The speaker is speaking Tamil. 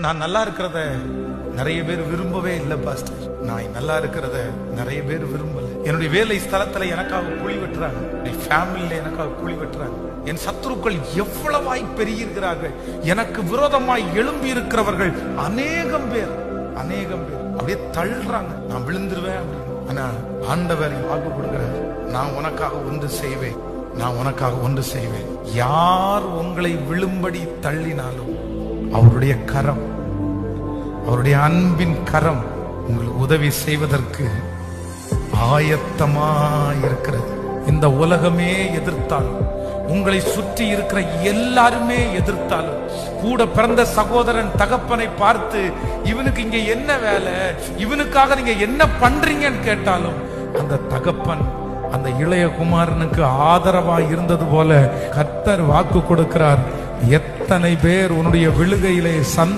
நான் நல்லா இருக்கிறத நிறைய பேர் விரும்பவே இல்லை பாஸ்டர். நான் நல்லா இருக்கிறத நிறைய பேர் விரும்பல. என்னுடைய வேலை ஸ்தலத்துல எனக்காக குழி வெட்டுறாங்க, என் ஃபேமிலியில எனக்காக குழி வெட்டுறாங்க. என் சத்துருக்கள் எவ்வளவாய் பெருகியிருக்கிறார்கள். எனக்கு விரோதமாய் எழும்பி இருக்கிறவர்கள் அநேகம் பேர் அப்படியே தள்ளுறாங்க. நான் விழுந்துருவேன் அப்படின்னு. ஆனா ஆண்டவர் வாக்கு கொடுக்கிறார், நான் உனக்காக ஒன்று செய்வேன். யார் உங்களை விழும்படி தள்ளினாலும் அவருடைய கரம், அவருடைய அன்பின் கரம் உங்களுக்கு உதவி செய்வதற்கு ஆயத்தமாயிருக்கிறது. இந்த உலகமே எதிர்த்தாலும், உங்களை சுற்றி இருக்கிற எல்லாருமே எதிர்த்தாலும், கூட பிறந்த சகோதரன் தகப்பனை பார்த்து இவனுக்கு இங்க என்ன வேலை, இவனுக்காக நீங்க என்ன பண்றீங்கன்னு கேட்டாலும், அந்த தகப்பன் அந்த இளைய குமாரனுக்கு ஆதரவா இருந்தது போல கர்த்தர் வாக்கு கொடுக்கிறார். எத்தனை பேர் உன்னுடைய விழுகையிலே சந்தோஷம்